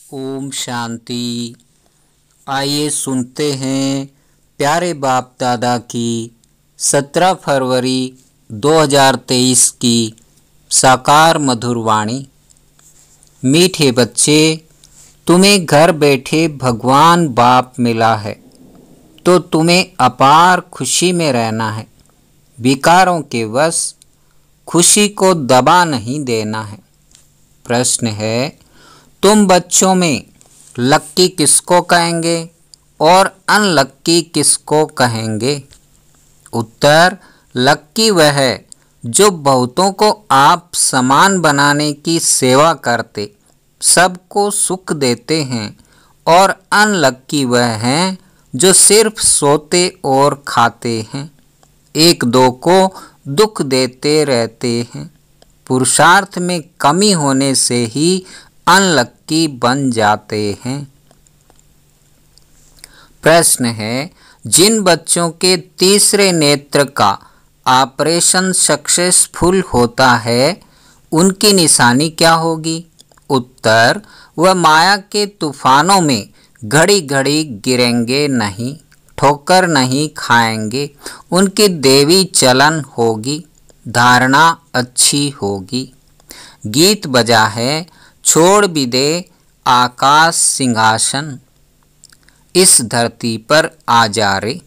ओम शांति। आइए सुनते हैं प्यारे बाप दादा की 17 फरवरी 2023 की साकार मधुर वाणी। मीठे बच्चे, तुम्हें घर बैठे भगवान बाप मिला है तो तुम्हें अपार खुशी में रहना है। विकारों के वश खुशी को दबा नहीं देना है। प्रश्न है, तुम बच्चों में लक्की किसको कहेंगे और अनलक्की किसको कहेंगे? उत्तर, लक्की वह है जो बहुतों को आप समान बनाने की सेवा करते, सबको सुख देते हैं, और अनलक्की वह हैं जो सिर्फ सोते और खाते हैं, एक दो को दुख देते रहते हैं। पुरुषार्थ में कमी होने से ही अनलक्की बन जाते हैं। प्रश्न है, जिन बच्चों के तीसरे नेत्र का ऑपरेशन सक्सेसफुल होता है उनकी निशानी क्या होगी? उत्तर, वह माया के तूफानों में घड़ी घड़ी गिरेंगे नहीं, ठोकर नहीं खाएंगे, उनकी देवी चलन होगी, धारणा अच्छी होगी। गीत बजा है, छोड़ भी दे आकाश सिंहासन, इस धरती पर आ जा रे,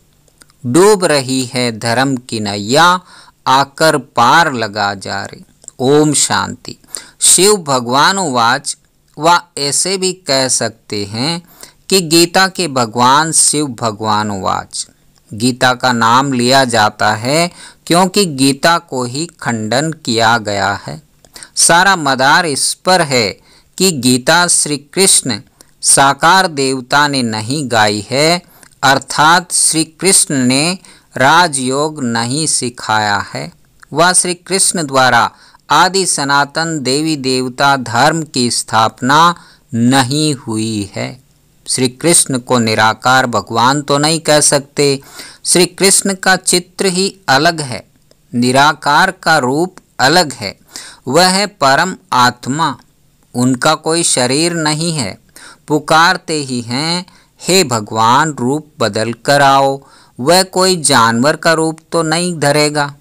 डूब रही है धर्म की नैया, आकर पार लगा जा रे। ओम शांति। शिव भगवान उवाच, व ऐसे भी कह सकते हैं कि गीता के भगवान शिव भगवान उवाच। गीता का नाम लिया जाता है क्योंकि गीता को ही खंडन किया गया है। सारा मदार इस पर है कि गीता श्री कृष्ण साकार देवता ने नहीं गाई है, अर्थात श्री कृष्ण ने राजयोग नहीं सिखाया है। वह श्री कृष्ण द्वारा आदि सनातन देवी देवता धर्म की स्थापना नहीं हुई है। श्री कृष्ण को निराकार भगवान तो नहीं कह सकते। श्री कृष्ण का चित्र ही अलग है, निराकार का रूप अलग है। वह है परम आत्मा, उनका कोई शरीर नहीं है। पुकारते ही हैं, हे भगवान रूप बदल कर आओ। वह कोई जानवर का रूप तो नहीं धरेगा।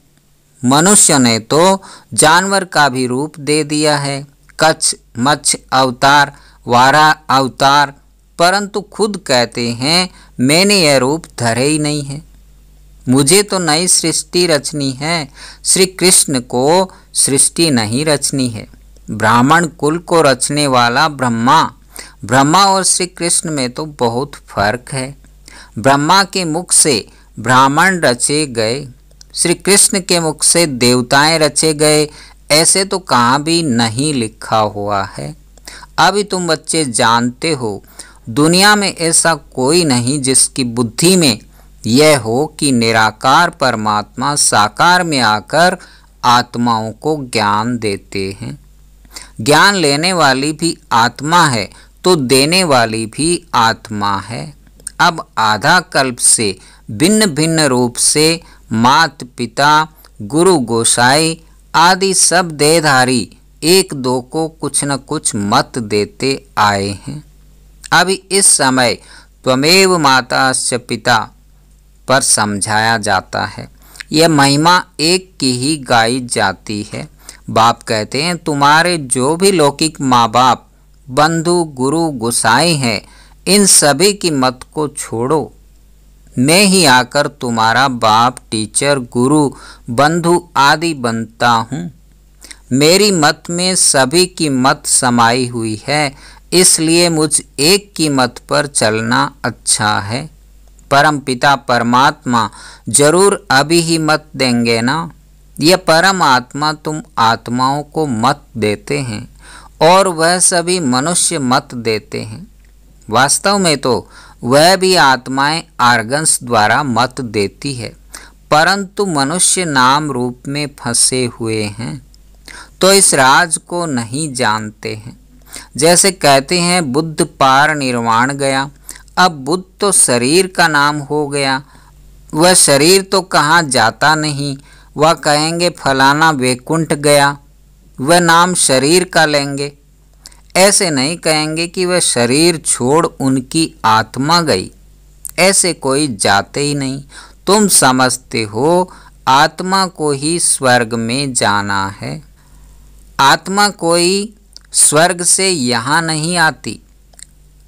मनुष्य ने तो जानवर का भी रूप दे दिया है, कच्छ मच्छ अवतार, वारा अवतार, परंतु खुद कहते हैं मैंने यह रूप धरे ही नहीं है, मुझे तो नई सृष्टि रचनी है। श्री कृष्ण को सृष्टि नहीं रचनी है। ब्राह्मण कुल को रचने वाला ब्रह्मा और श्री कृष्ण में तो बहुत फर्क है। ब्रह्मा के मुख से ब्राह्मण रचे गए, श्री कृष्ण के मुख से देवताएं रचे गए, ऐसे तो कहाँ भी नहीं लिखा हुआ है। अभी तुम बच्चे जानते हो, दुनिया में ऐसा कोई नहीं जिसकी बुद्धि में यह हो कि निराकार परमात्मा साकार में आकर आत्माओं को ज्ञान देते हैं। ज्ञान लेने वाली भी आत्मा है तो देने वाली भी आत्मा है। अब आधा कल्प से भिन्न भिन्न रूप से मात पिता, गुरु गोसाई आदि सब देहधारी एक दो को कुछ न कुछ मत देते आए हैं। अभी इस समय त्वमेव माताश्च पिता पर समझाया जाता है। यह महिमा एक की ही गाई जाती है। बाप कहते हैं, तुम्हारे जो भी लौकिक माँ बाप, बंधु, गुरु, गोसाई हैं, इन सभी की मत को छोड़ो। मैं ही आकर तुम्हारा बाप, टीचर, गुरु, बंधु आदि बनता हूँ। मेरी मत में सभी की मत समाई हुई है, इसलिए मुझ एक की मत पर चलना अच्छा है। परम पिता परमात्मा जरूर अभी ही मत देंगे ना। यह परम आत्मा तुम आत्माओं को मत देते हैं और वह सभी मनुष्य मत देते हैं। वास्तव में तो वह भी आत्माएं आर्गन्स द्वारा मत देती है, परंतु मनुष्य नाम रूप में फंसे हुए हैं तो इस राज को नहीं जानते हैं। जैसे कहते हैं बुद्ध पार निर्वाण गया, अब बुद्ध तो शरीर का नाम हो गया। वह शरीर तो कहाँ जाता नहीं, वह कहेंगे फलाना वैकुंठ गया, वह नाम शरीर का लेंगे। ऐसे नहीं कहेंगे कि वह शरीर छोड़ उनकी आत्मा गई, ऐसे कोई जाते ही नहीं। तुम समझते हो आत्मा को ही स्वर्ग में जाना है। आत्मा कोई स्वर्ग से यहाँ नहीं आती,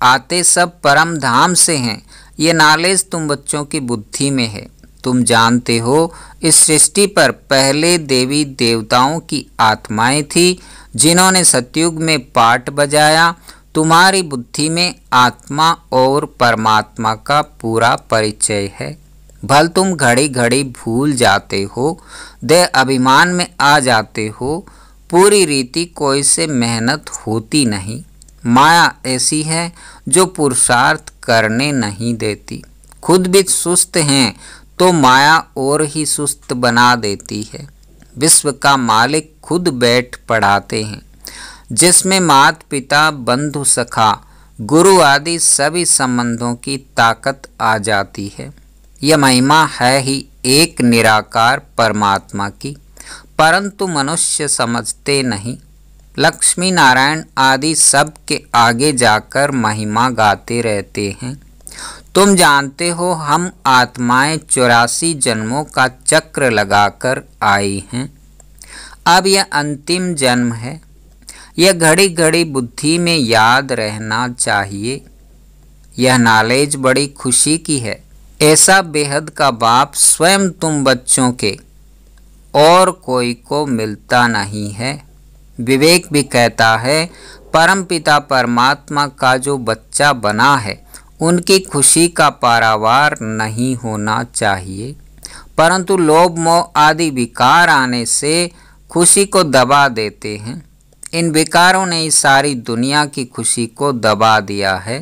आते सब परम धाम से हैं। ये नॉलेज तुम बच्चों की बुद्धि में है। तुम जानते हो इस सृष्टि पर पहले देवी देवताओं की आत्माएं थी जिन्होंने सतयुग में पाठ बजाया। तुम्हारी बुद्धि में आत्मा और परमात्मा का पूरा परिचय है। भल तुम घड़ी घड़ी भूल जाते हो, देह अभिमान में आ जाते हो। पूरी रीति कोई से मेहनत होती नहीं। माया ऐसी है जो पुरुषार्थ करने नहीं देती। खुद भी सुस्त हैं तो माया और ही सुस्त बना देती है। विश्व का मालिक खुद बैठ पढ़ाते हैं, जिसमें माता पिता बंधु सखा गुरु आदि सभी संबंधों की ताकत आ जाती है। यह महिमा है ही एक निराकार परमात्मा की, परंतु मनुष्य समझते नहीं। लक्ष्मी नारायण आदि सब के आगे जाकर महिमा गाते रहते हैं। तुम जानते हो हम आत्माएं 84 जन्मों का चक्र लगाकर आई हैं। अब यह अंतिम जन्म है। यह घड़ी घड़ी बुद्धि में याद रहना चाहिए। यह नॉलेज बड़ी खुशी की है। ऐसा बेहद का बाप स्वयं तुम बच्चों के और कोई को मिलता नहीं है। विवेक भी कहता है परमपिता परमात्मा का जो बच्चा बना है उनकी खुशी का पारावार नहीं होना चाहिए, परंतु लोभ मोह आदि विकार आने से खुशी को दबा देते हैं। इन विकारों ने इस सारी दुनिया की खुशी को दबा दिया है।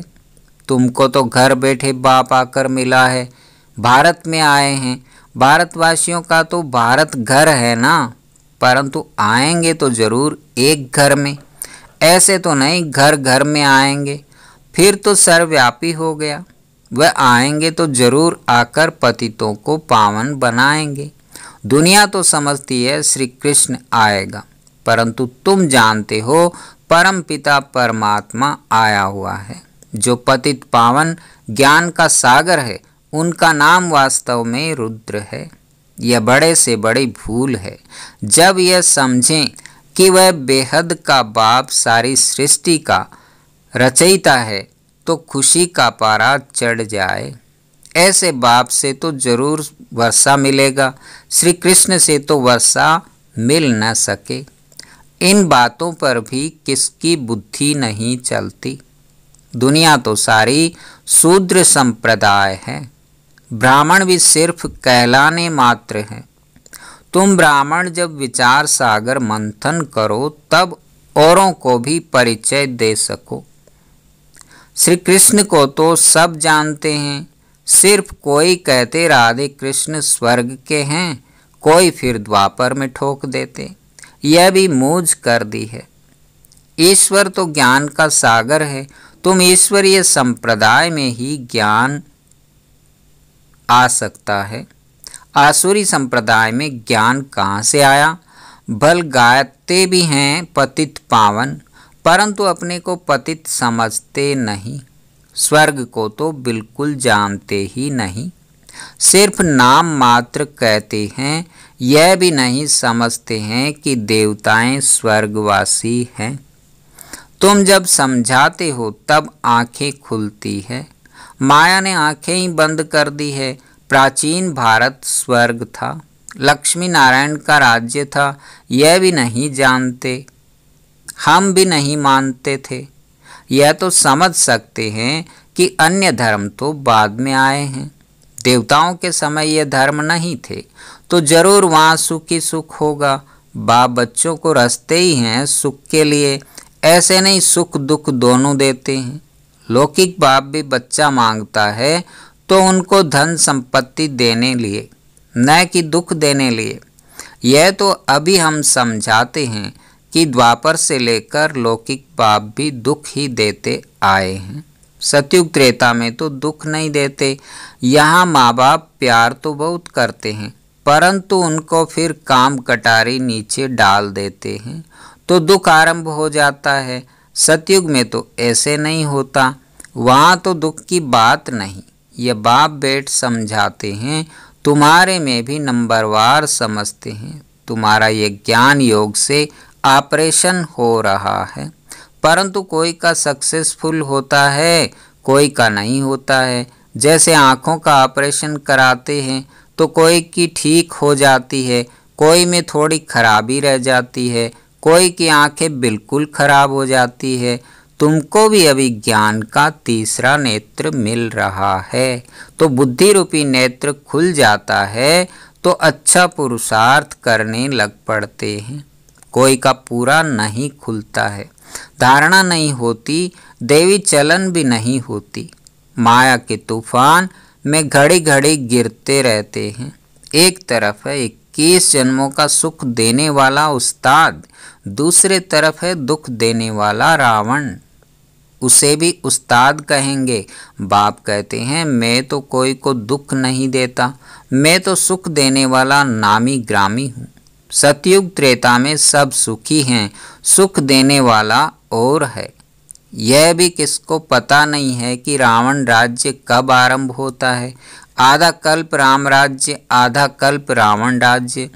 तुमको तो घर बैठे बाप आकर मिला है, भारत में आए हैं। भारतवासियों का तो भारत घर है ना, परंतु आएंगे तो जरूर एक घर में। ऐसे तो नहीं घर घर में आएंगे, फिर तो सर्वव्यापी हो गया। वह आएंगे तो जरूर आकर पतितों को पावन बनाएंगे। दुनिया तो समझती है श्री कृष्ण आएगा, परंतु तुम जानते हो परम पिता परमात्मा आया हुआ है, जो पतित पावन ज्ञान का सागर है। उनका नाम वास्तव में रुद्र है। यह बड़े से बड़ी भूल है। जब यह समझें कि वह बेहद का बाप सारी सृष्टि का रचयिता है तो खुशी का पारा चढ़ जाए। ऐसे बाप से तो जरूर वर्षा मिलेगा, श्री कृष्ण से तो वर्षा मिल न सके। इन बातों पर भी किसकी बुद्धि नहीं चलती। दुनिया तो सारी शूद्र संप्रदाय है, ब्राह्मण भी सिर्फ कहलाने मात्र हैं। तुम ब्राह्मण जब विचार सागर मंथन करो तब औरों को भी परिचय दे सको। श्री कृष्ण को तो सब जानते हैं, सिर्फ कोई कहते राधे कृष्ण स्वर्ग के हैं, कोई फिर द्वापर में ठोक देते। यह भी मूझ कर दी है। ईश्वर तो ज्ञान का सागर है। तुम ईश्वरीय संप्रदाय में ही ज्ञान आ सकता है। आसुरी संप्रदाय में ज्ञान कहाँ से आया? भल गाते भी हैं पतित पावन, परंतु अपने को पतित समझते नहीं। स्वर्ग को तो बिल्कुल जानते ही नहीं, सिर्फ नाम मात्र कहते हैं। यह भी नहीं समझते हैं कि देवताएं स्वर्गवासी हैं। तुम जब समझाते हो तब आंखें खुलती है। माया ने आंखें ही बंद कर दी है। प्राचीन भारत स्वर्ग था, लक्ष्मी नारायण का राज्य था। यह भी नहीं जानते, हम भी नहीं मानते थे। यह तो समझ सकते हैं कि अन्य धर्म तो बाद में आए हैं। देवताओं के समय यह धर्म नहीं थे तो जरूर वहाँ सुख ही सुख होगा। बाप बच्चों को रस्ते ही हैं सुख के लिए, ऐसे नहीं सुख दुख दोनों देते हैं। लौकिक बाप भी बच्चा मांगता है तो उनको धन संपत्ति देने लिए, न कि दुख देने लिए। यह तो अभी हम समझाते हैं कि द्वापर से लेकर लौकिक बाप भी दुख ही देते आए हैं। सतयुग त्रेता में तो दुख नहीं देते। यहाँ माँ बाप प्यार तो बहुत करते हैं, परंतु उनको फिर काम कटारी नीचे डाल देते हैं तो दुख आरंभ हो जाता है। सतयुग में तो ऐसे नहीं होता, वहाँ तो दुख की बात नहीं। ये बाप बेट समझाते हैं, तुम्हारे में भी नंबरवार समझते हैं। तुम्हारा ये ज्ञान योग से ऑपरेशन हो रहा है, परंतु कोई का सक्सेसफुल होता है, कोई का नहीं होता है। जैसे आँखों का ऑपरेशन कराते हैं तो कोई की ठीक हो जाती है, कोई में थोड़ी खराबी रह जाती है, कोई की आंखें बिल्कुल खराब हो जाती है। तुमको भी अभी ज्ञान का तीसरा नेत्र मिल रहा है, तो बुद्धि रूपी नेत्र खुल जाता है तो अच्छा पुरुषार्थ करने लग पड़ते हैं। कोई का पूरा नहीं खुलता है, धारणा नहीं होती, देवी चलन भी नहीं होती। माया के तूफान में घड़ी घड़ी गिरते रहते हैं। एक तरफ है 21 जन्मों का सुख देने वाला उस्ताद, दूसरे तरफ है दुख देने वाला रावण। उसे भी उस्ताद कहेंगे। बाप कहते हैं मैं तो कोई को दुख नहीं देता, मैं तो सुख देने वाला नामी ग्रामी हूँ। सतयुग त्रेता में सब सुखी हैं, सुख देने वाला और है। यह भी किसको पता नहीं है कि रावण राज्य कब आरंभ होता है। आधा कल्प राम राज्य, आधा कल्प रावण राज्य।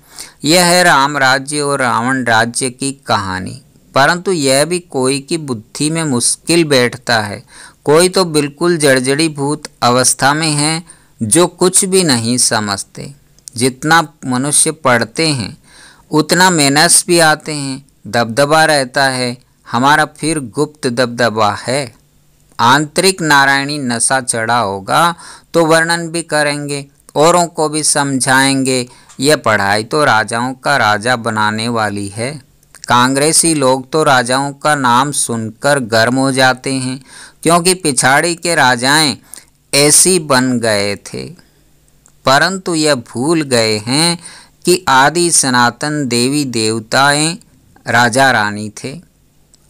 यह है राम राज्य और रावण राज्य की कहानी। परंतु यह भी कोई की बुद्धि में मुश्किल बैठता है। कोई तो बिल्कुल जड़जड़ी भूत अवस्था में है, जो कुछ भी नहीं समझते। जितना मनुष्य पढ़ते हैं उतना मेहनत भी आते हैं, दबदबा रहता है। हमारा फिर गुप्त दबदबा है। आंतरिक नारायणी नशा चढ़ा होगा तो वर्णन भी करेंगे, औरों को भी समझाएंगे। यह पढ़ाई तो राजाओं का राजा बनाने वाली है। कांग्रेसी लोग तो राजाओं का नाम सुनकर गर्म हो जाते हैं, क्योंकि पिछाड़ी के राजाएं ऐसी बन गए थे। परंतु यह भूल गए हैं कि आदि सनातन देवी देवताएं राजा रानी थे।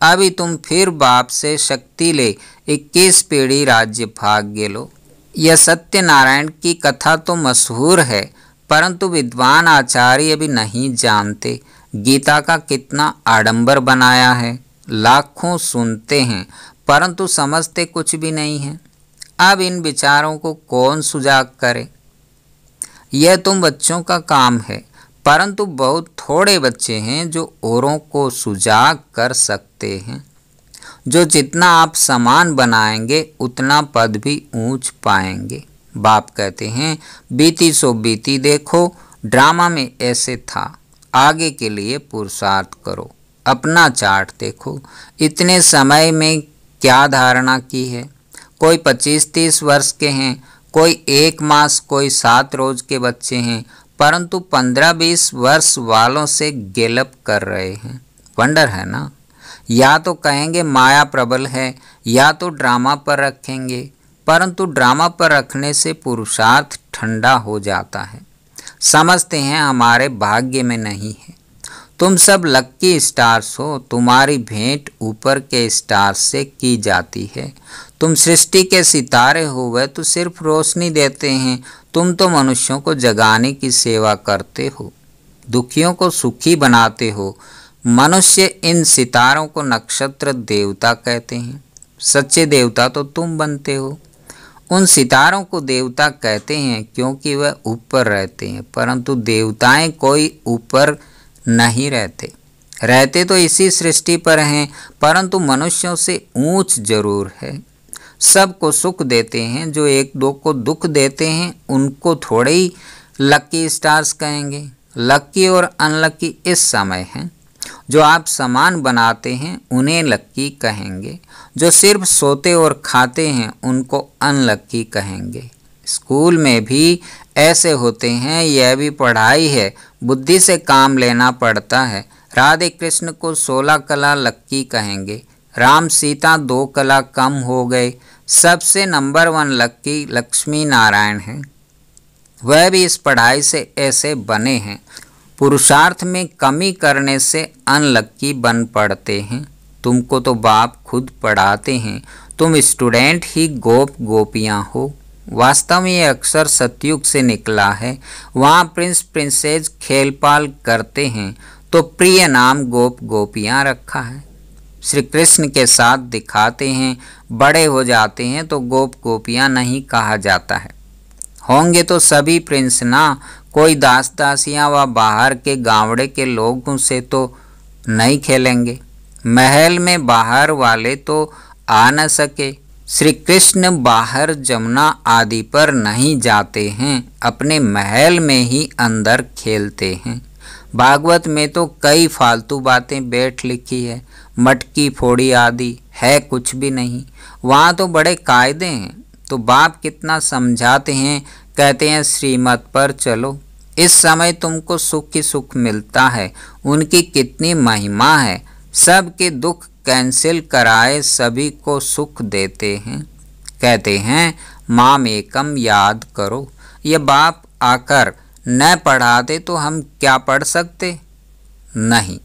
अभी तुम फिर बाप से शक्ति ले 21 पीढ़ी राज्य भाग्य लो। यह सत्यनारायण की कथा तो मशहूर है, परंतु विद्वान आचार्य भी नहीं जानते गीता का कितना आडंबर बनाया है। लाखों सुनते हैं परंतु समझते कुछ भी नहीं है। अब इन विचारों को कौन सुजाग करे? यह तुम बच्चों का काम है, परंतु बहुत थोड़े बच्चे हैं जो औरों को सुजाग कर सकते हैं। जो जितना आप समान बनाएंगे उतना पद भी ऊंच पाएंगे। बाप कहते हैं बीती सो बीती देखो, ड्रामा में ऐसे था, आगे के लिए पुरुषार्थ करो। अपना चार्ट देखो, इतने समय में क्या धारणा की है। कोई 25-30 वर्ष के हैं, कोई 1 मास, कोई 7 रोज के बच्चे हैं, परंतु 15-20 वर्ष वालों से गेलप कर रहे हैं। वंडर है ना? या तो कहेंगे माया प्रबल है, या तो ड्रामा पर रखेंगे, परंतु ड्रामा पर रखने से पुरुषार्थ ठंडा हो जाता है। समझते हैं हमारे भाग्य में नहीं है। तुम सब लक्की स्टार्स हो, तुम्हारी भेंट ऊपर के स्टार्स से की जाती है। तुम सृष्टि के सितारे हो, वह तो सिर्फ रोशनी देते हैं। तुम तो मनुष्यों को जगाने की सेवा करते हो, दुखियों को सुखी बनाते हो। मनुष्य इन सितारों को नक्षत्र देवता कहते हैं। सच्चे देवता तो तुम बनते हो। उन सितारों को देवता कहते हैं क्योंकि वह ऊपर रहते हैं, परंतु देवताएं कोई ऊपर नहीं रहते। रहते तो इसी सृष्टि पर हैं, परंतु मनुष्यों से ऊंच जरूर है। सबको सुख देते हैं। जो 1-2 को दुख देते हैं उनको थोड़े ही लक्की स्टार्स कहेंगे। लक्की और अनलक्की इस समय हैं। जो आप समान बनाते हैं उन्हें लक्की कहेंगे। जो सिर्फ सोते और खाते हैं उनको अनलक्की कहेंगे। स्कूल में भी ऐसे होते हैं। यह भी पढ़ाई है, बुद्धि से काम लेना पड़ता है। राधे कृष्ण को 16 कला लक्की कहेंगे। राम सीता 2 कला कम हो गए। सबसे नंबर 1 लक्की लक्ष्मी नारायण हैं। वह भी इस पढ़ाई से ऐसे बने हैं। पुरुषार्थ में कमी करने से अनलक्की बन पड़ते हैं। तुमको तो बाप खुद पढ़ाते हैं, तुम स्टूडेंट ही गोप गोपियाँ हो। वास्तव में ये अक्सर सतयुग से निकला है। वहाँ प्रिंस प्रिंसेस खेल पाल करते हैं तो प्रिय नाम गोप गोपियाँ रखा है। श्री कृष्ण के साथ दिखाते हैं, बड़े हो जाते हैं तो गोप गोपियाँ नहीं कहा जाता है। होंगे तो सभी प्रिंस ना, कोई दास दासियाँ व बाहर के गाँवड़े के लोगों से तो नहीं खेलेंगे। महल में बाहर वाले तो आ न सके। श्री कृष्ण बाहर जमुना आदि पर नहीं जाते हैं, अपने महल में ही अंदर खेलते हैं। भागवत में तो कई फालतू बातें बैठ लिखी है, मटकी फोड़ी आदि है कुछ भी नहीं। वहाँ तो बड़े कायदे हैं। तो बाप कितना समझाते हैं, कहते हैं श्रीमत पर चलो, इस समय तुमको सुख ही सुख मिलता है। उनकी कितनी महिमा है, सबके दुख कैंसिल कराए सभी को सुख देते हैं। कहते हैं माम एकम याद करो। ये बाप आकर न पढ़ाते तो हम क्या पढ़ सकते? नहीं,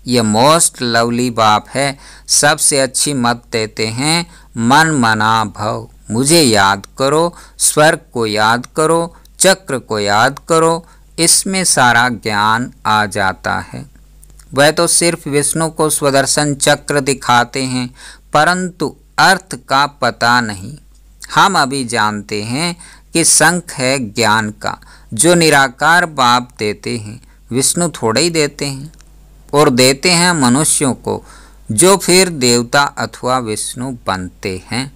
ये मोस्ट लवली बाप है, सबसे अच्छी मत देते हैं। मन मना भव, मुझे याद करो, स्वर्ग को याद करो, चक्र को याद करो, इसमें सारा ज्ञान आ जाता है। वह तो सिर्फ विष्णु को स्वदर्शन चक्र दिखाते हैं, परंतु अर्थ का पता नहीं। हम अभी जानते हैं कि शंख है ज्ञान का, जो निराकार बाप देते हैं, विष्णु थोड़े ही देते हैं, और देते हैं मनुष्यों को, जो फिर देवता अथवा विष्णु बनते हैं।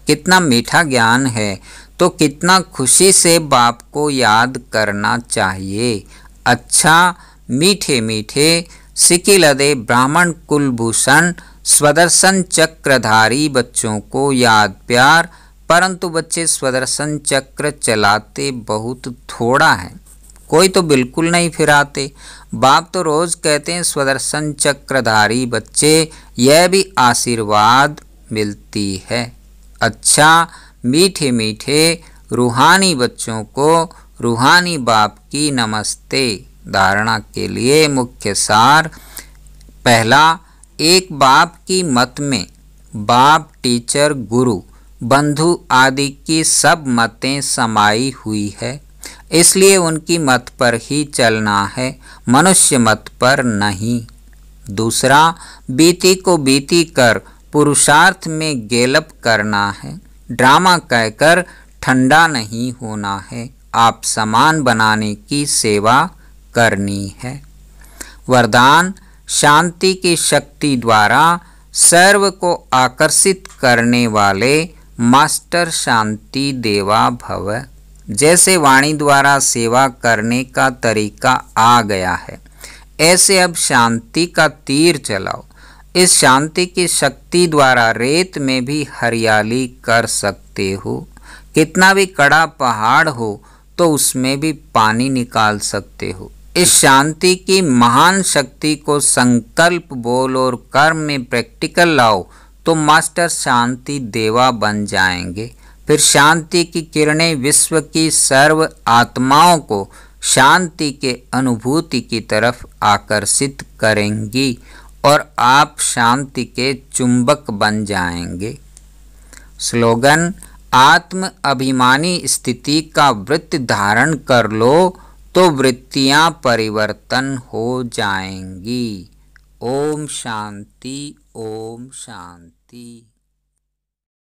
कितना मीठा ज्ञान है, तो कितना खुशी से बाप को याद करना चाहिए। अच्छा, मीठे मीठे सिकिलदे ब्राह्मण कुलभूषण स्वदर्शन चक्रधारी बच्चों को याद प्यार, परंतु बच्चे स्वदर्शन चक्र चलाते बहुत थोड़ा है, कोई तो बिल्कुल नहीं फिराते। बाप तो रोज कहते हैं स्वदर्शन चक्रधारी बच्चे, यह भी आशीर्वाद मिलती है। अच्छा, मीठे मीठे रूहानी बच्चों को रूहानी बाप की नमस्ते। धारणा के लिए मुख्य सार, पहला, एक बाप की मत में बाप, टीचर, गुरु, बंधु आदि की सब मतें समाई हुई है, इसलिए उनकी मत पर ही चलना है, मनुष्य मत पर नहीं। दूसरा, बीती को बीती कर पुरुषार्थ में गेलप करना है, ड्रामा कहकर ठंडा नहीं होना है, आप समान बनाने की सेवा करनी है। वरदान, शांति की शक्ति द्वारा सर्व को आकर्षित करने वाले मास्टर शांति देवा भव। जैसे वाणी द्वारा सेवा करने का तरीका आ गया है, ऐसे अब शांति का तीर चलाओ। इस शांति की शक्ति द्वारा रेत में भी हरियाली कर सकते हो। कितना भी कड़ा पहाड़ हो तो उसमें भी पानी निकाल सकते हो। इस शांति की महान शक्ति को संकल्प, बोल और कर्म में प्रैक्टिकल लाओ तो मास्टर शांति देवा बन जाएंगे। फिर शांति की किरणें विश्व की सर्व आत्माओं को शांति के अनुभूति की तरफ आकर्षित करेंगी और आप शांति के चुंबक बन जाएंगे। स्लोगन, आत्म अभिमानी स्थिति का वृत्ति धारण कर लो तो वृत्तियां परिवर्तन हो जाएंगी। ओम शांति, ओम शांति।